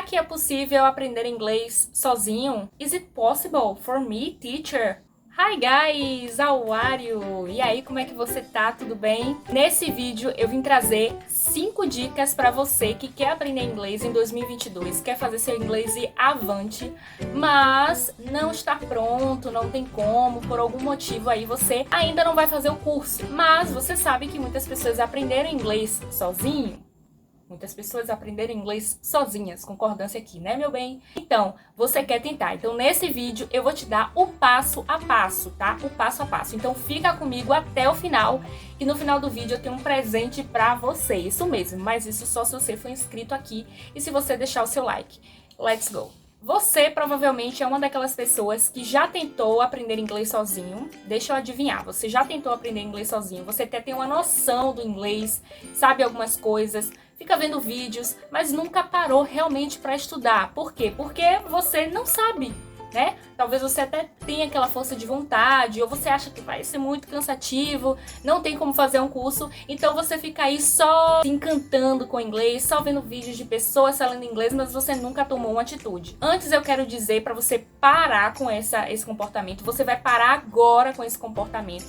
Será que é possível aprender inglês sozinho? Is it possible for me, teacher? Hi guys, how are you? E aí, como é que você tá? Tudo bem? Nesse vídeo eu vim trazer 5 dicas para você que quer aprender inglês em 2022, quer fazer seu inglês ir avante, mas não está pronto, não tem como, por algum motivo aí você ainda não vai fazer o curso. Mas você sabe que muitas pessoas aprenderam inglês sozinho? Muitas pessoas aprenderam inglês sozinhas, concordância aqui, né, meu bem? Então, você quer tentar. Então, nesse vídeo, eu vou te dar o passo a passo, tá? O passo a passo. Então, fica comigo até o final, e no final do vídeo eu tenho um presente pra você. Isso mesmo, mas isso só se você for inscrito aqui e se você deixar o seu like. Let's go! Você provavelmente é uma daquelas pessoas que já tentou aprender inglês sozinho. Deixa eu adivinhar, você já tentou aprender inglês sozinho, você até tem uma noção do inglês, sabe algumas coisas, fica vendo vídeos, mas nunca parou realmente para estudar. Por quê? Porque você não sabe, né? Talvez você até tenha aquela força de vontade, ou você acha que vai ser muito cansativo, não tem como fazer um curso, então você fica aí só se encantando com o inglês, só vendo vídeos de pessoas falando inglês, mas você nunca tomou uma atitude. Antes eu quero dizer para você parar com esse comportamento, você vai parar agora com esse comportamento.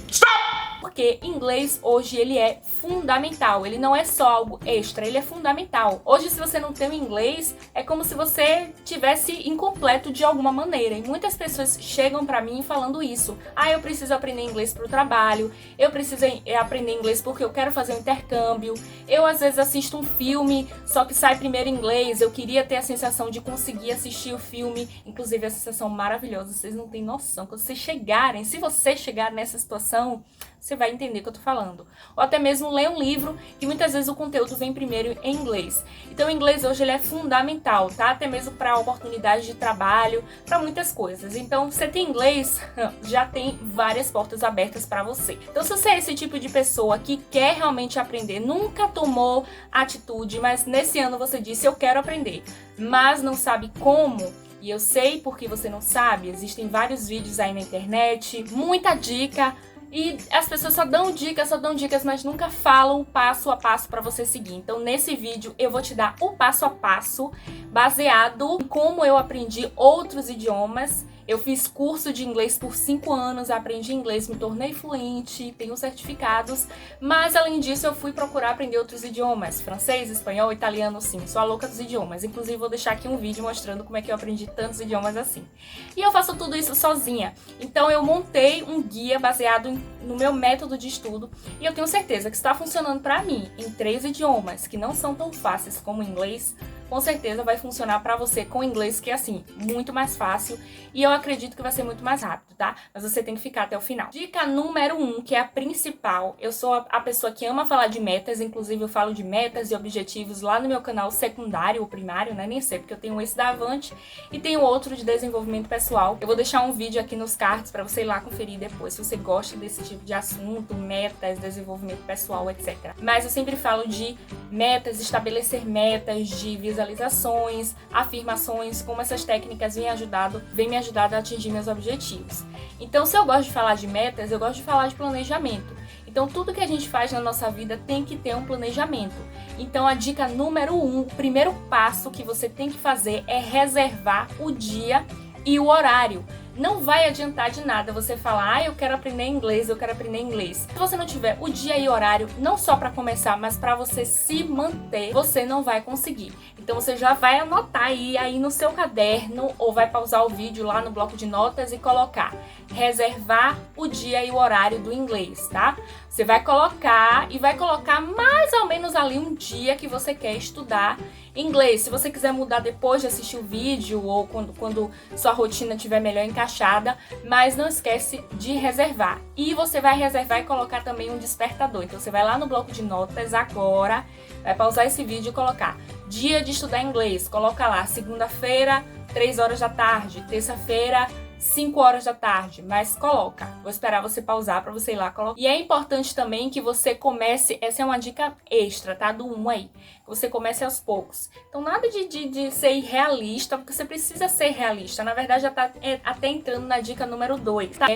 Porque inglês hoje ele é fundamental, ele não é só algo extra, ele é fundamental. Hoje, se você não tem o inglês, é como se você tivesse incompleto de alguma maneira. E muitas pessoas chegam pra mim falando isso. Ah, eu preciso aprender inglês pro trabalho, eu preciso aprender inglês porque eu quero fazer um intercâmbio. Eu às vezes assisto um filme, só que sai primeiro em inglês, eu queria ter a sensação de conseguir assistir o filme. Inclusive, a sensação maravilhosa, vocês não têm noção. Quando vocês chegarem, se você chegar nessa situação, você vai entender o que eu tô falando. Ou até mesmo ler um livro, que muitas vezes o conteúdo vem primeiro em inglês. Então o inglês hoje ele é fundamental, tá? Até mesmo para oportunidades de trabalho, para muitas coisas. Então, você tem inglês, já tem várias portas abertas para você. Então, se você é esse tipo de pessoa que quer realmente aprender, nunca tomou atitude, mas nesse ano você disse, eu quero aprender, mas não sabe como, e eu sei porque você não sabe, existem vários vídeos aí na internet, muita dica, e as pessoas só dão dicas, mas nunca falam o passo a passo para você seguir. Então, nesse vídeo, eu vou te dar o passo a passo baseado em como eu aprendi outros idiomas. Eu fiz curso de inglês por 5 anos, aprendi inglês, me tornei fluente, tenho certificados, mas além disso eu fui procurar aprender outros idiomas, francês, espanhol, italiano, sim, sou a louca dos idiomas. Inclusive vou deixar aqui um vídeo mostrando como é que eu aprendi tantos idiomas assim. E eu faço tudo isso sozinha, então eu montei um guia baseado no meu método de estudo e eu tenho certeza que está funcionando para mim em 3 idiomas que não são tão fáceis como o inglês. Com certeza vai funcionar pra você com inglês, que é assim, muito mais fácil. E eu acredito que vai ser muito mais rápido, tá? Mas você tem que ficar até o final. Dica número 1, que é a principal. Eu sou a pessoa que ama falar de metas, inclusive eu falo de metas e objetivos lá no meu canal secundário ou primário, né? Nem sei, porque eu tenho esse da Avante e tenho outro de desenvolvimento pessoal. Eu vou deixar um vídeo aqui nos cards pra você ir lá conferir depois, se você gosta desse tipo de assunto, metas, desenvolvimento pessoal, etc. Mas eu sempre falo de metas, estabelecer metas, de visualizações, afirmações, como essas técnicas vêm me ajudado a atingir meus objetivos. Então, se eu gosto de falar de metas, eu gosto de falar de planejamento. Então, tudo que a gente faz na nossa vida tem que ter um planejamento. Então, a dica número 1, o primeiro passo que você tem que fazer é reservar o dia e o horário. Não vai adiantar de nada você falar, ah, eu quero aprender inglês, eu quero aprender inglês. Se você não tiver o dia e horário, não só para começar, mas para você se manter, você não vai conseguir. Então você já vai anotar aí no seu caderno ou vai pausar o vídeo lá no bloco de notas e colocar reservar o dia e o horário do inglês, tá? Você vai colocar e vai colocar mais ou menos ali um dia que você quer estudar inglês. Se você quiser mudar depois de assistir o vídeo ou quando sua rotina estiver melhor encaixada, mas não esquece de reservar. E você vai reservar e colocar também um despertador. Então você vai lá no bloco de notas agora, vai pausar esse vídeo e colocar dia de estudar inglês. Coloca lá, segunda-feira, 3 horas da tarde, terça-feira, 5 horas da tarde, mas coloca. Vou esperar você pausar para você ir lá colocar. E é importante também que você comece, essa é uma dica extra, tá? Do 1 aí. Que você comece aos poucos. Então nada de ser irrealista, porque você precisa ser realista. Na verdade já tá até entrando na dica número 2, tá?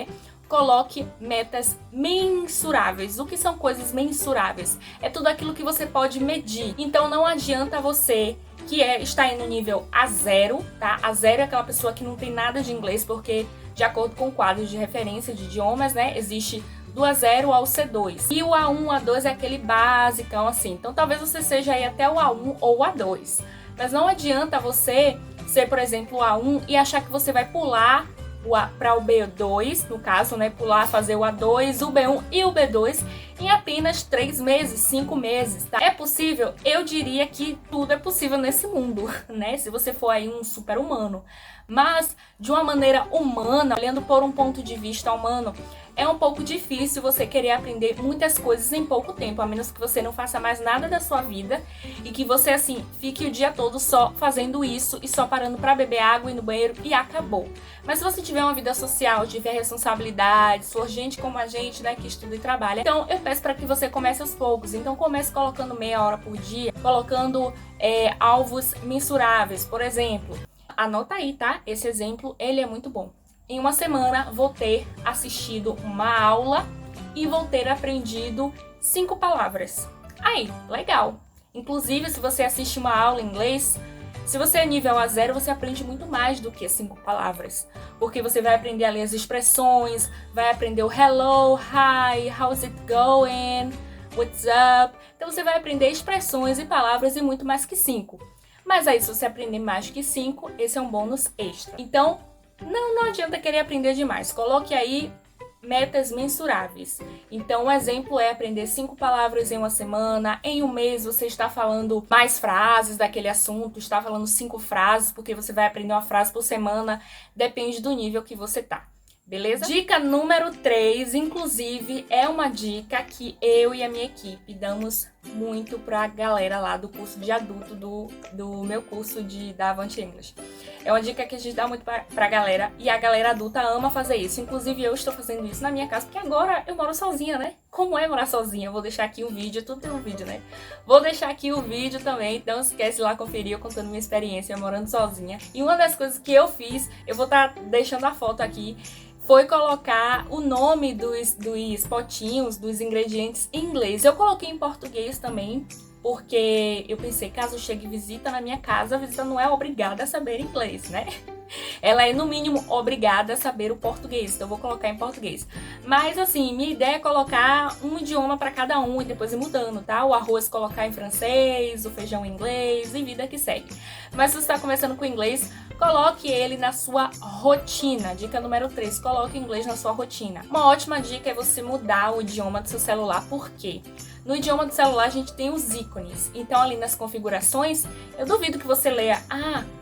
coloque metas mensuráveis. O que são coisas mensuráveis? É tudo aquilo que você pode medir. Então não adianta você que está aí no nível A0, tá? A0 é aquela pessoa que não tem nada de inglês, porque de acordo com o quadro de referência de idiomas, né, existe do A0 ao C2. E o A1, A2 é aquele basicão assim. Então talvez você seja aí até o A1 ou o A2. Mas não adianta você ser, por exemplo, o A1 e achar que você vai pular para o B2, no caso, né, pular, fazer o A2, o B1 e o B2 em apenas 3 meses, 5 meses, tá? É possível? Eu diria que tudo é possível nesse mundo, né? Se você for aí um super-humano. Mas, de uma maneira humana, olhando por um ponto de vista humano, é um pouco difícil você querer aprender muitas coisas em pouco tempo, a menos que você não faça mais nada da sua vida e que você, assim, fique o dia todo só fazendo isso e só parando para beber água e ir no banheiro e acabou. Mas se você tiver uma vida social, tiver responsabilidades, for gente como a gente, né, que estuda e trabalha, então eu peço para que você comece aos poucos. Então comece colocando meia hora por dia, colocando alvos mensuráveis. Por exemplo, anota aí, tá? Esse exemplo, ele é muito bom. Em uma semana, vou ter assistido uma aula e vou ter aprendido 5 palavras. Aí, legal. Inclusive, se você assiste uma aula em inglês, se você é nível A0, você aprende muito mais do que 5 palavras. Porque você vai aprender ali as expressões, vai aprender o hello, hi, how's it going, what's up. Então você vai aprender expressões e palavras e muito mais que 5. Mas aí, se você aprender mais que 5, esse é um bônus extra. Então, não adianta querer aprender demais. Coloque aí metas mensuráveis. Então, um exemplo é aprender 5 palavras em uma semana. Em um mês, você está falando mais frases daquele assunto. Está falando 5 frases, porque você vai aprender uma frase por semana. Depende do nível que você tá. Beleza? Dica número 3, inclusive, é uma dica que eu e a minha equipe damos muito pra galera lá do curso de adulto, do meu curso da Avante English. É uma dica que a gente dá muito pra galera e a galera adulta ama fazer isso. Inclusive, eu estou fazendo isso na minha casa, porque agora eu moro sozinha, né? Como é morar sozinha? Eu vou deixar aqui o vídeo, tudo tem um vídeo, né? Vou deixar aqui o vídeo também, então não esquece lá conferir eu contando minha experiência morando sozinha. E uma das coisas que eu fiz, eu vou estar deixando a foto aqui, foi colocar o nome dos potinhos, dos ingredientes em inglês. Eu coloquei em português também, porque eu pensei, caso chegue visita na minha casa, a visita não é obrigada a saber inglês, né? Ela é, no mínimo, obrigada a saber o português, então eu vou colocar em português. Mas, assim, minha ideia é colocar um idioma para cada um e depois ir mudando, tá? O arroz colocar em francês, o feijão em inglês e vida que segue. Mas se você está começando com inglês, coloque ele na sua rotina. Dica número 3, coloque o inglês na sua rotina. Uma ótima dica é você mudar o idioma do seu celular. Por quê? No idioma do celular a gente tem os ícones, então ali nas configurações, eu duvido que você leia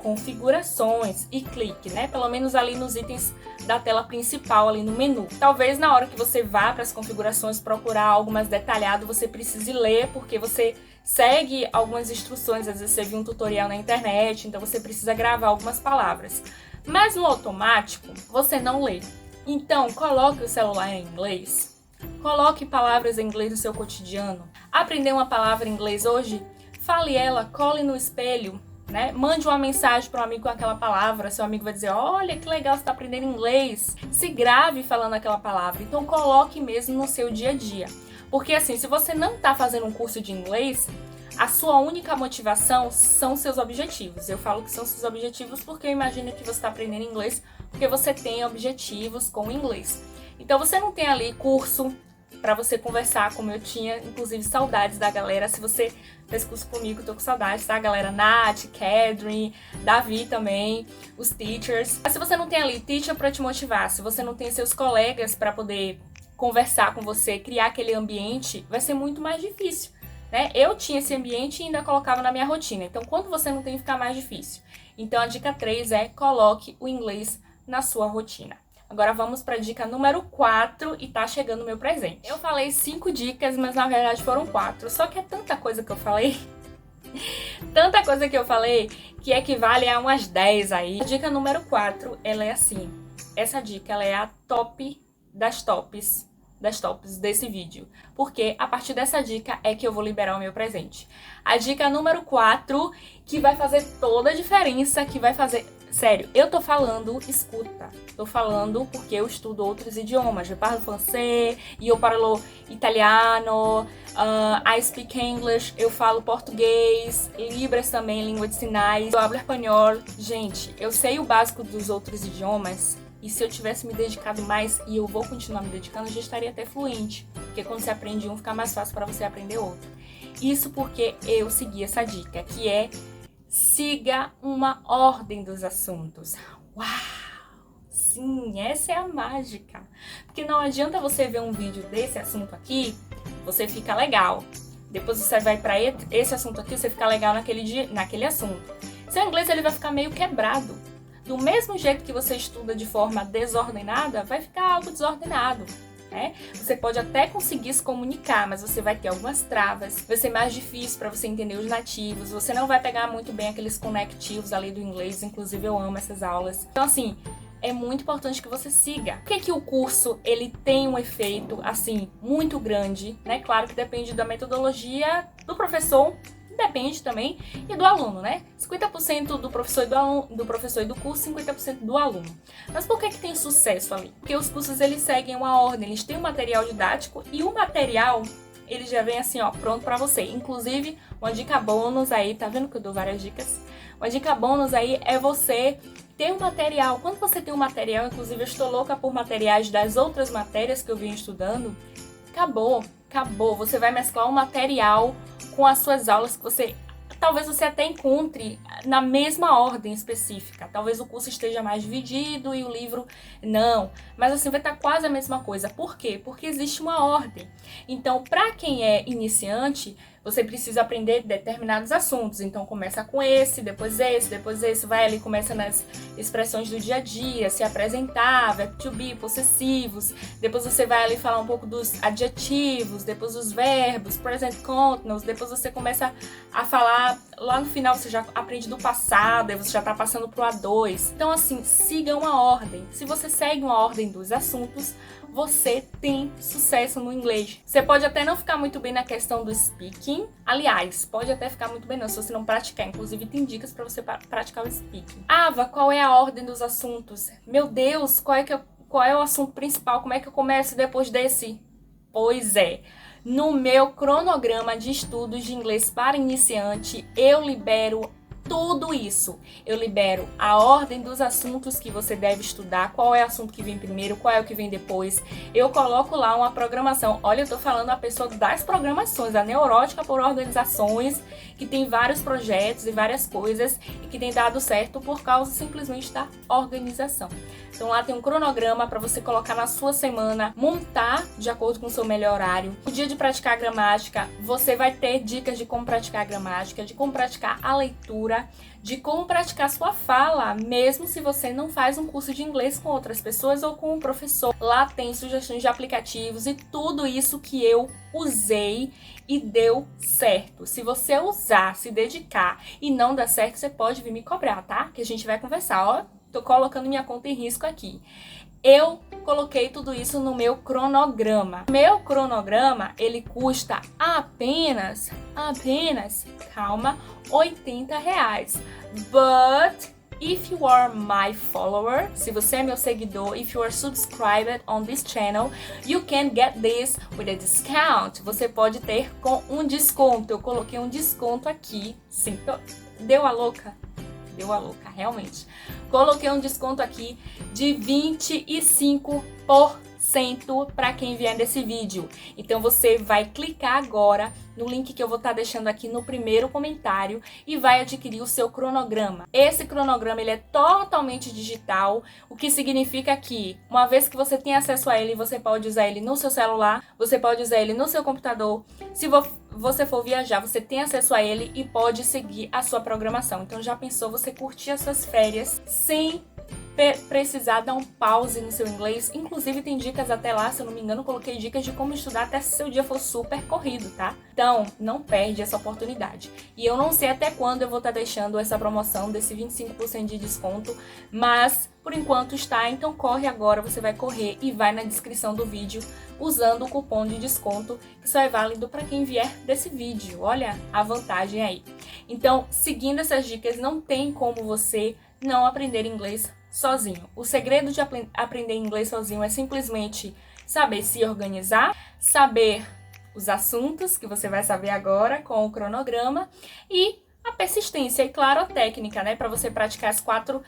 configurações e clique, né? Pelo menos ali nos itens da tela principal, ali no menu. Talvez na hora que você vá para as configurações procurar algo mais detalhado, você precise ler, porque você segue algumas instruções, às vezes você viu um tutorial na internet, então você precisa gravar algumas palavras. Mas no automático, você não lê. Então, coloque o celular em inglês. Coloque palavras em inglês no seu cotidiano. Aprender uma palavra em inglês hoje? Fale ela, cole no espelho, né? Mande uma mensagem para um amigo com aquela palavra. Seu amigo vai dizer, olha que legal, você está aprendendo inglês. Se grave falando aquela palavra. Então coloque mesmo no seu dia a dia. Porque assim, se você não está fazendo um curso de inglês, a sua única motivação são seus objetivos. Eu falo que são seus objetivos porque eu imagino que você está aprendendo inglês porque você tem objetivos com o inglês. Então você não tem ali curso para você conversar, como eu tinha, inclusive saudades da galera. Se você fez curso comigo, tô com saudades, tá? Galera Nath, Catherine, Davi também, os teachers. Mas se você não tem ali teacher para te motivar, se você não tem seus colegas para poder conversar com você, criar aquele ambiente, vai ser muito mais difícil, né? Eu tinha esse ambiente e ainda colocava na minha rotina. Então, quando você não tem, fica mais difícil. Então, a dica 3 é coloque o inglês na sua rotina. Agora vamos para a dica número 4 e tá chegando o meu presente. Eu falei 5 dicas, mas na verdade foram 4. Só que é tanta coisa que eu falei, tanta coisa que eu falei, que equivale a umas 10 aí. A dica número 4, ela é assim. Essa dica, ela é a top das tops das tops desse vídeo, porque a partir dessa dica é que eu vou liberar o meu presente. A dica número 4, que vai fazer toda a diferença, que vai fazer... Sério, eu tô falando, escuta, tô falando porque eu estudo outros idiomas. Eu parlo francês, eu parlo italiano, I speak English, eu falo português, Libras também, língua de sinais, eu hablo espanhol. Gente, eu sei o básico dos outros idiomas e se eu tivesse me dedicado mais, e eu vou continuar me dedicando, eu já estaria até fluente. Porque quando você aprende um, fica mais fácil para você aprender outro. Isso porque eu segui essa dica, que é: siga uma ordem dos assuntos. Uau! Sim, essa é a mágica. Porque não adianta você ver um vídeo desse assunto aqui, você fica legal. Depois você vai para esse assunto aqui, você fica legal naquele assunto. Seu inglês ele vai ficar meio quebrado. Do mesmo jeito que você estuda de forma desordenada, vai ficar algo desordenado. Você pode até conseguir se comunicar, mas você vai ter algumas travas, vai ser mais difícil para você entender os nativos, você não vai pegar muito bem aqueles conectivos ali do inglês, inclusive eu amo essas aulas. Então assim, é muito importante que você siga. Por que o curso ele tem um efeito assim muito grande, né? Claro que depende da metodologia do professor, depende também, e do aluno, né? 50% do professor e do curso, 50% do aluno. Mas por que tem sucesso ali? Porque os cursos eles seguem uma ordem, eles têm um material didático e o material ele já vem assim, ó, pronto para você. Inclusive, uma dica bônus aí, tá vendo que eu dou várias dicas? Uma dica bônus aí é você ter um material. Quando você tem um material, inclusive eu estou louca por materiais das outras matérias que eu vim estudando, acabou. Você vai mesclar um material com as suas aulas que talvez você até encontre na mesma ordem específica. Talvez o curso esteja mais dividido e o livro não. Mas assim, vai estar quase a mesma coisa. Por quê? Porque existe uma ordem. Então, para quem é iniciante, você precisa aprender determinados assuntos. Então, começa com esse, depois esse, vai ali, começa nas expressões do dia a dia, se apresentar, verbo to be, possessivos. Depois você vai ali falar um pouco dos adjetivos, depois os verbos, present continuous. Depois você começa a falar, lá no final você já aprende do passado, aí você já tá passando pro A2. Então, assim, siga uma ordem. Se você segue uma ordem dos assuntos, você tem sucesso no inglês. Você pode até não ficar muito bem na questão do speaking. Aliás, pode até ficar muito bem não, se você não praticar. Inclusive, tem dicas para você praticar o speaking. Ava, qual é a ordem dos assuntos? Meu Deus, qual é o assunto principal? Como é que eu começo depois desse? Pois é. No meu cronograma de estudos de inglês para iniciante, eu libero tudo isso. Eu libero a ordem dos assuntos que você deve estudar, qual é o assunto que vem primeiro, qual é o que vem depois. Eu coloco lá uma programação. Olha, eu tô falando a pessoa das programações, a neurótica por organizações, que tem vários projetos e várias coisas e que tem dado certo por causa simplesmente da organização. Então lá tem um cronograma para você colocar na sua semana, montar de acordo com o seu melhor horário. No dia de praticar a gramática, você vai ter dicas de como praticar a gramática, de como praticar a leitura, de como praticar sua fala, mesmo se você não faz um curso de inglês com outras pessoas ou com um professor. Lá tem sugestões de aplicativos e tudo isso que eu usei e deu certo. Se você usar, se dedicar e não dar certo, você pode vir me cobrar, tá? Que a gente vai conversar, ó. Tô colocando minha conta em risco aqui. Eu coloquei tudo isso no meu cronograma. Meu cronograma, ele custa apenas, calma, R$80. But if you are my follower, se você é meu seguidor, if you are subscribed on this channel, you can get this with a discount. Você pode ter com um desconto. Eu coloquei um desconto aqui. Sim, deu a louca? Deu a louca, realmente. Coloquei um desconto aqui de 25% para quem vier desse vídeo. Então você vai clicar agora no link que eu vou estar deixando aqui no primeiro comentário e vai adquirir o seu cronograma. Esse cronograma ele é totalmente digital, o que significa que uma vez que você tem acesso a ele, você pode usar ele no seu celular, você pode usar ele no seu computador. Se você for viajar, você tem acesso a ele e pode seguir a sua programação. Então já pensou você curtir as suas férias sem precisar dar um pause no seu inglês. Inclusive tem dicas até lá, se eu não me engano, eu coloquei dicas de como estudar até se seu dia for super corrido, tá? Então, não perde essa oportunidade. E eu não sei até quando eu vou estar deixando essa promoção desse 25% de desconto, mas por enquanto está, então corre agora, você vai correr e vai na descrição do vídeo usando o cupom de desconto, que só é válido para quem vier desse vídeo. Olha a vantagem aí. Então, seguindo essas dicas, não tem como você não aprender inglês sozinho. O segredo de aprender inglês sozinho é simplesmente saber se organizar, saber os assuntos que você vai saber agora com o cronograma e a persistência e, claro, a técnica, né? Para você praticar as quatro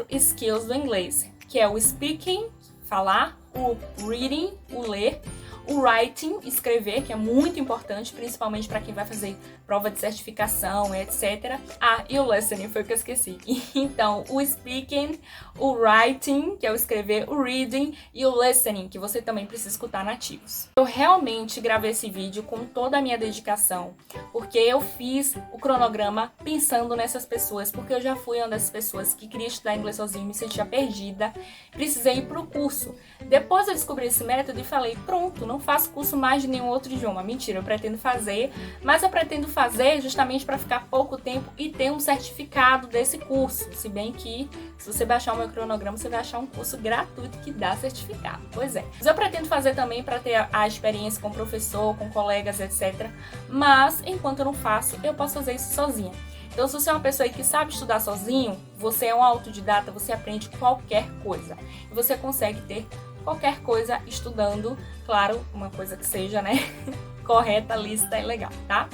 skills do inglês, que é o speaking, falar, o reading, o ler, o writing, escrever, que é muito importante, principalmente para quem vai fazer prova de certificação, etc. Ah, e o listening, foi o que eu esqueci. Então, o speaking, o writing, que é o escrever, o reading e o listening, que você também precisa escutar nativos. Eu realmente gravei esse vídeo com toda a minha dedicação, porque eu fiz o cronograma pensando nessas pessoas, porque eu já fui uma dessas pessoas que queria estudar inglês sozinho, me sentia perdida, precisei ir pro curso. Depois eu descobri esse método e falei, pronto, não faço curso mais de nenhum outro idioma. Mentira, eu pretendo fazer, mas eu pretendo fazer justamente para ficar pouco tempo e ter um certificado desse curso. Se bem que, se você baixar o meu cronograma, você vai achar um curso gratuito que dá certificado. Pois é. Mas eu pretendo fazer também para ter a experiência com professor, com colegas, etc. Mas, enquanto eu não faço, eu posso fazer isso sozinha. Então, se você é uma pessoa que sabe estudar sozinho, você é um autodidata, você aprende qualquer coisa. E você consegue ter qualquer coisa estudando, claro, uma coisa que seja, né, correta, lícita e legal, tá?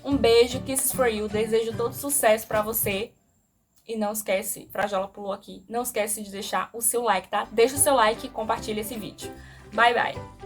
Um beijo, kisses for you, desejo todo sucesso pra você. E não esquece, Frajola pulou aqui, não esquece de deixar o seu like, tá? Deixa o seu like e compartilha esse vídeo. Bye, bye!